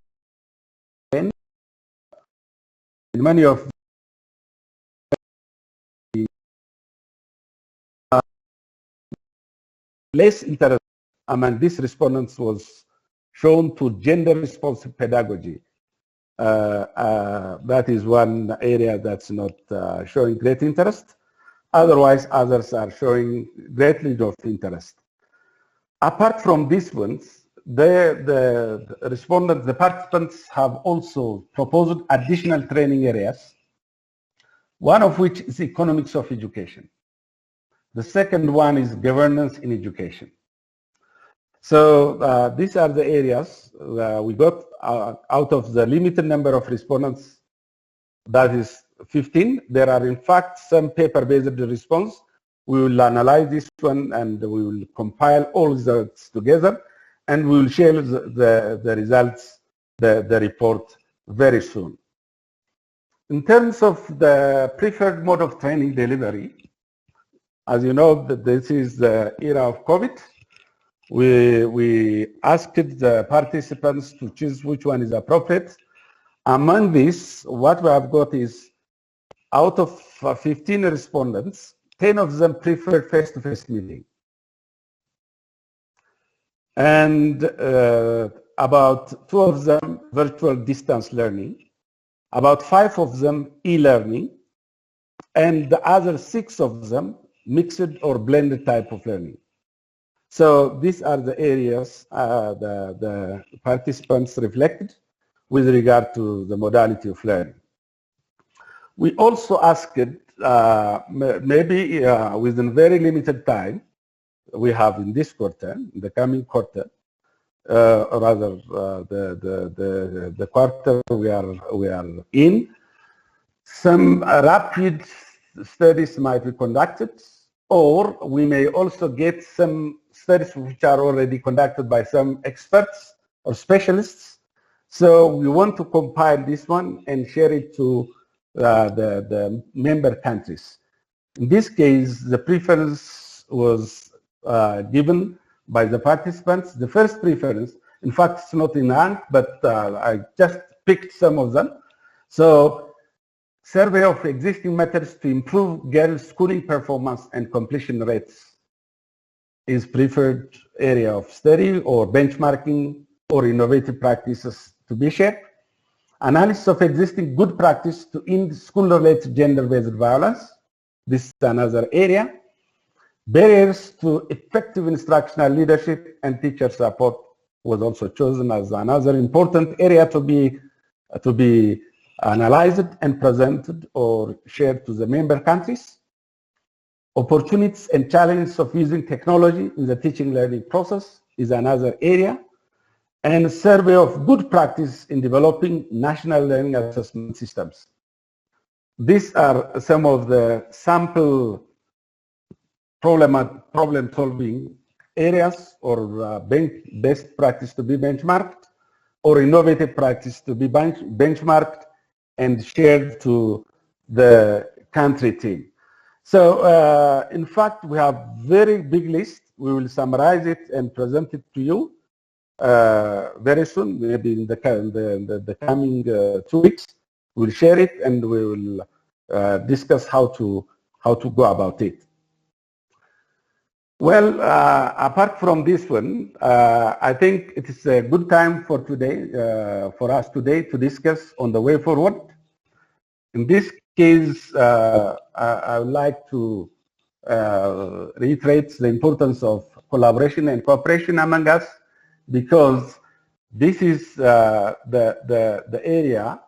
many of less interest among these respondents was shown to gender-responsive pedagogy. That is one area that's not showing great interest. Otherwise, others are showing great deal of interest. Apart from these ones, the respondents, the participants have also proposed additional training areas, one of which is economics of education. The second one is governance in education. So these are the areas we got out of the limited number of respondents, that is 15. There are in fact some paper-based response. We will analyze this one and we will compile all results together, and we will share the results, the report very soon. In terms of the preferred mode of training delivery, as you know, that this is the era of COVID. We asked the participants to choose which one is appropriate. Among these, what we have got is, out of 15 respondents, 10 of them preferred face-to-face meeting. And about 2 of them virtual distance learning, about 5 of them e-learning, and the other 6 of them mixed or blended type of learning. So these are the areas the participants reflected with regard to the modality of learning. We also asked, maybe within very limited time we have in this quarter, in the coming quarter, or rather the quarter we are in, some rapid studies might be conducted, or we may also get some studies which are already conducted by some experts or specialists. So we want to compile this one and share it to the member countries. In this case, the preference was given by the participants. The first preference, in fact, it's not in hand, but I just picked some of them. So, survey of existing methods to improve girls' schooling performance and completion rates is preferred area of study, or benchmarking or innovative practices to be shared. Analysis of existing good practice to end school-related gender-based violence. This is another area. Barriers to effective instructional leadership and teacher support was also chosen as another important area to be analyzed and presented or shared to the member countries. Opportunities and challenges of using technology in the teaching learning process is another area. And a survey of good practice in developing national learning assessment systems. These are some of the sample problem-solving areas, or best practice to be benchmarked, or innovative practice to be benchmarked and shared to the country team. So, in fact, we have very big list. We will summarize it and present it to you very soon, maybe in the coming 2 weeks. We'll share it and we will discuss how to go about it. Well, apart from this one, I think it is a good time for today, for us today, to discuss on the way forward. In this case, I would like to reiterate the importance of collaboration and cooperation among us, because this is the area,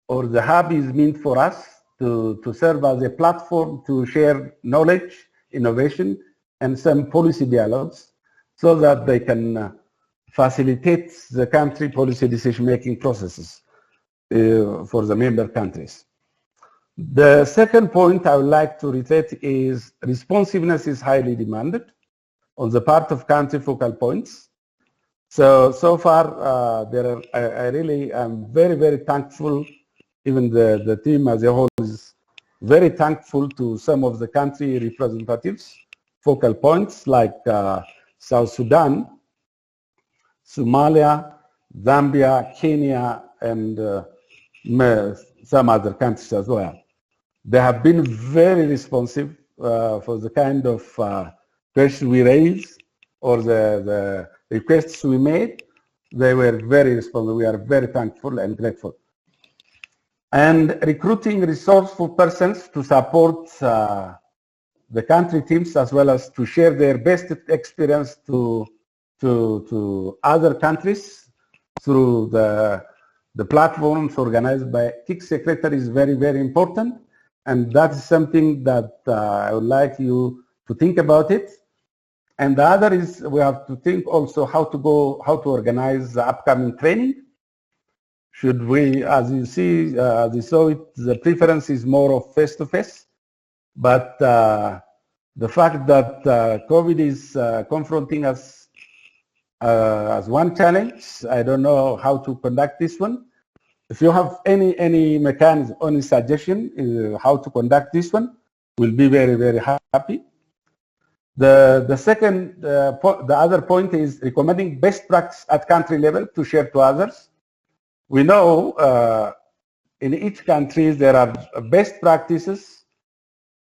or the hub is meant for us to serve as a platform to share knowledge, innovation, and some policy dialogues, so that they can facilitate the country policy decision-making processes for the member countries. The second point I would like to reiterate is responsiveness is highly demanded on the part of country focal points. So far, I really am very, very thankful. Even the team as a whole is very thankful to some of the country representatives, focal points like South Sudan, Somalia, Zambia, Kenya, and some other countries as well. They have been very responsive for the kind of questions we raised or the requests we made. They were very responsive. We are very thankful and grateful. And recruiting resourceful persons to support the country teams, as well as to share their best experience to other countries through the platforms organized by KIX Secretary is very, very important. And that's something that I would like you to think about it. And the other is we have to think also how to organize the upcoming training. Should we, as you see, as you saw it, the preference is more of face-to-face. But the fact that COVID is confronting us as one challenge, I don't know how to conduct this one. If you have any mechanism, any suggestion how to conduct this one, we'll be very, very happy. The second, the other point is recommending best practice at country level to share to others. We know in each country there are best practices,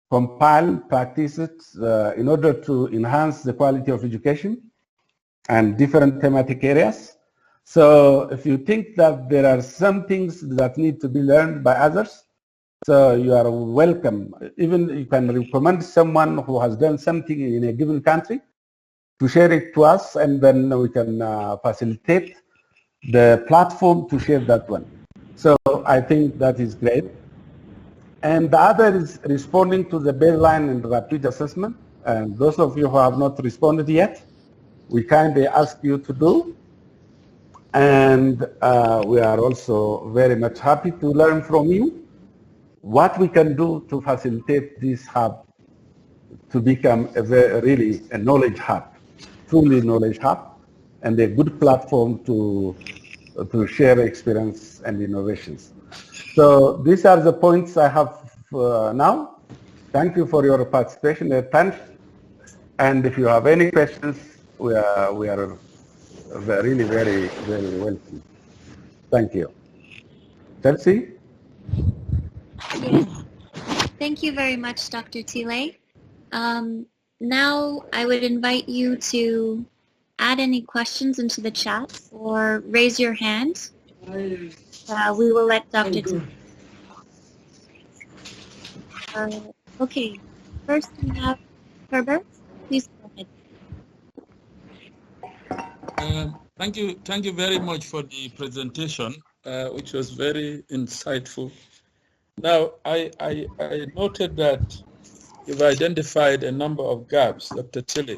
compiled practices in order to enhance the quality of education and different thematic areas. So if you think that there are some things that need to be learned by others, so you are welcome. Even you can recommend someone who has done something in a given country to share it to us, and then we can facilitate the platform to share that one. So I think that is great. And the other is responding to the baseline and rapid assessment. And those of you who have not responded yet, we kindly ask you to do. And we are also very much happy to learn from you what we can do to facilitate this hub to become really a knowledge hub, truly knowledge hub, and a good platform to share experience and innovations. So these are the points I have now. Thank you for your participation and attention. And if you have any questions, we are really very welcome. Thank you. Chelsea? Yes. Thank you very much, Dr. Tile. Now I would invite you to add any questions into the chat or raise your hand. We will let Dr. Tile. Okay, first we have Herbert. Please go ahead. Thank you very much for the presentation, which was very insightful. Now, I noted that you've identified a number of gaps, Dr. Tile,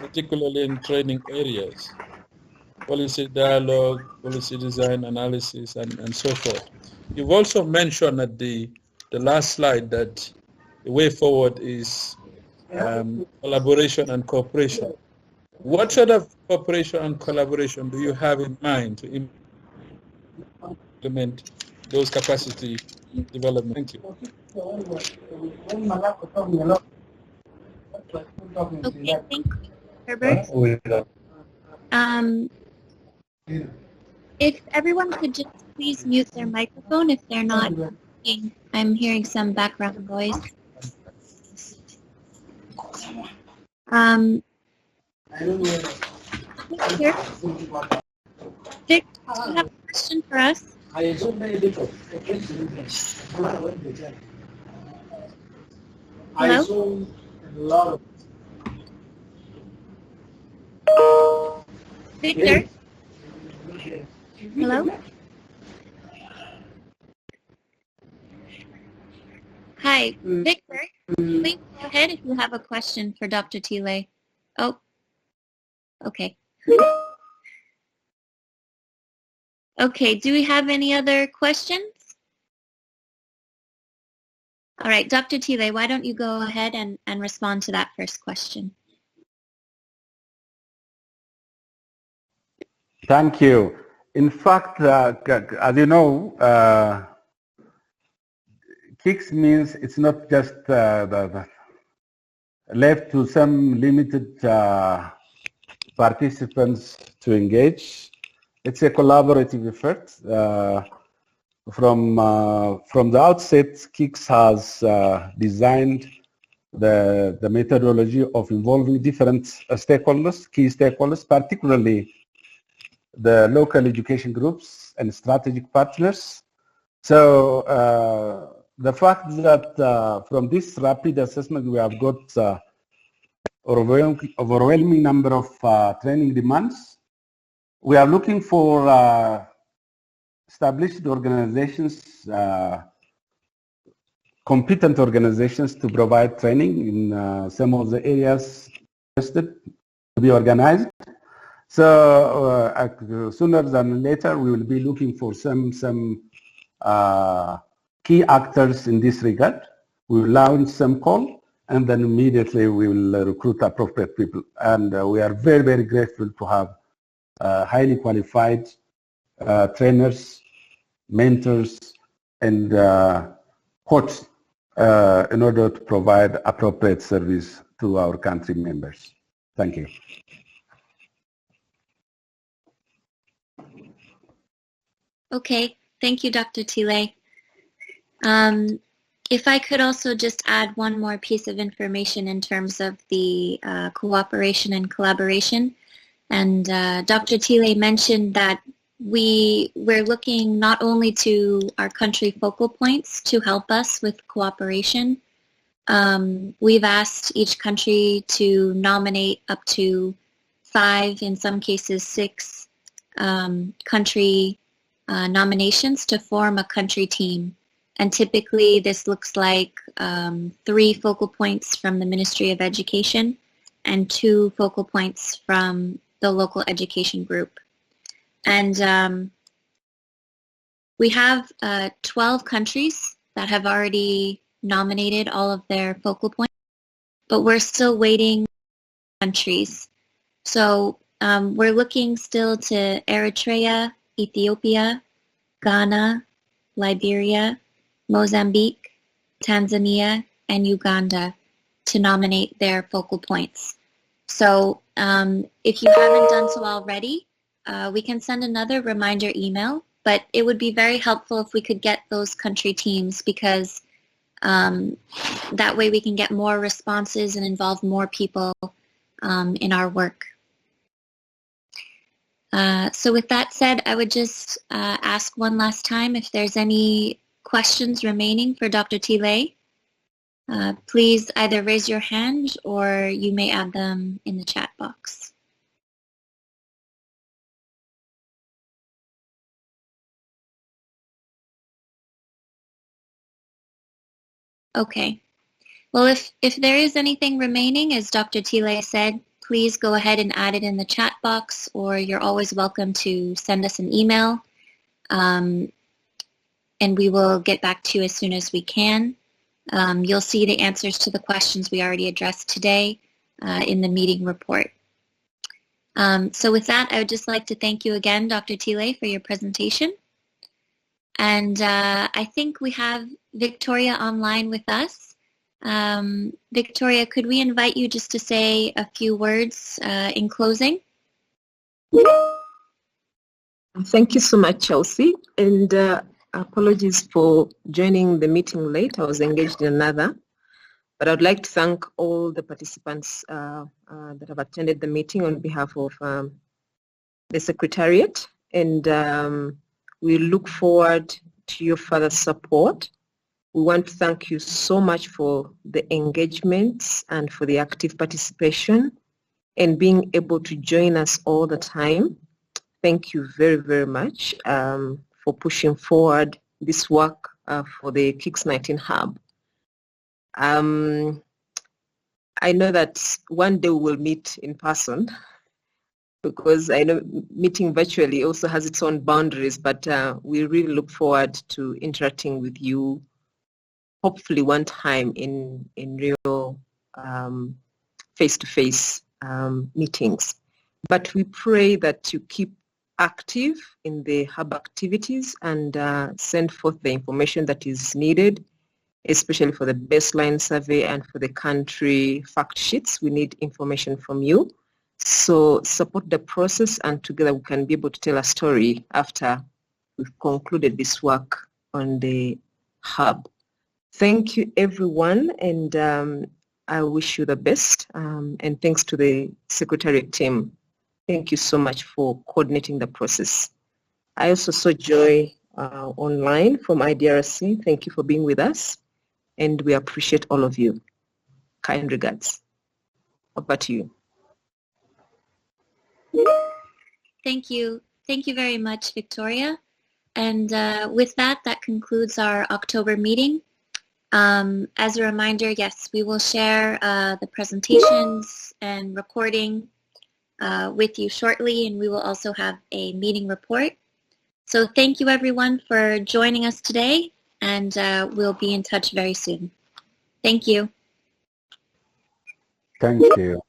particularly in training areas, policy dialogue, policy design analysis, and so forth. You've also mentioned at the last slide that the way forward is collaboration and cooperation. What sort of cooperation and collaboration do you have in mind to implement those capacity development? Thank you. Okay, thank you, Herbert. If everyone could just please mute their microphone if they're not speaking. I'm hearing some background noise. Victor, do you have a question for us? Hello? Victor? Hello? Hi, Victor. Please go ahead if you have a question for Dr. Tile. Oh, okay. Okay, do we have any other questions? All right, Dr. Tile, why don't you go ahead and respond to that first question? Thank you. In fact, as you know, KIX means it's not just left to some limited participants to engage. It's a collaborative effort. From the outset, KIX has designed the methodology of involving different stakeholders, key stakeholders, particularly the local education groups and strategic partners. So the fact that from this rapid assessment we have got overwhelming number of training demands, we are looking for established organizations, competent organizations to provide training in some of the areas listed to be organized. So sooner than later, we will be looking for some key actors in this regard. We will launch some call, and then immediately we will recruit appropriate people. And we are very, very grateful to have highly qualified trainers, mentors, and coaches in order to provide appropriate service to our country members. Thank you. Okay, thank you, Dr. Tile. If I could also just add one more piece of information in terms of the cooperation and collaboration. And Dr. Tile mentioned that we're looking not only to our country focal points to help us with cooperation. We've asked each country to nominate up to 5, in some cases 6, country nominations to form a country team. And typically this looks like 3 focal points from the Ministry of Education and 2 focal points from the local education group. And we have 12 countries that have already nominated all of their focal points, but we're still waiting for countries. So we're looking still to Eritrea, Ethiopia, Ghana, Liberia, Mozambique, Tanzania, and Uganda to nominate their focal points. So if you haven't done so already, we can send another reminder email, but it would be very helpful if we could get those country teams, because that way we can get more responses and involve more people in our work. So with that said, I would just ask one last time if there's any questions remaining for Dr. Tile. Please either raise your hand or you may add them in the chat box. Okay. Well, if there is anything remaining, as Dr. Tile said, please go ahead and add it in the chat box, or you're always welcome to send us an email, and we will get back to you as soon as we can. You'll see the answers to the questions we already addressed today in the meeting report. So with that, I would just like to thank you again, Dr. Tile, for your presentation. And I think we have Victoria online with us. Victoria, could we invite you just to say a few words in closing? Thank you so much, Chelsea. And apologies for joining the meeting late. I was engaged in another. But I'd like to thank all the participants that have attended the meeting on behalf of the Secretariat. And we look forward to your further support. We want to thank you so much for the engagements and for the active participation and being able to join us all the time. Thank you very, very much for pushing forward this work for the KIX 19 Hub. I know that one day we will meet in person, because I know meeting virtually also has its own boundaries, but we really look forward to interacting with you, hopefully one time in real face-to-face meetings. But we pray that you keep active in the hub activities and send forth the information that is needed, especially for the baseline survey and for the country fact sheets. We need information from you. So support the process, and together we can be able to tell a story after we've concluded this work on the hub. Thank you, everyone, and I wish you the best, and thanks to the Secretariat team. Thank you so much for coordinating the process. I also saw Joy online from IDRC. Thank you for being with us, and we appreciate all of you. Kind regards. Over to you. Thank you. Thank you very much, Victoria. And with that, that concludes our October meeting. As a reminder, yes, we will share the presentations and recording with you shortly, and we will also have a meeting report. So thank you, everyone, for joining us today, and we'll be in touch very soon. Thank you. Thank you.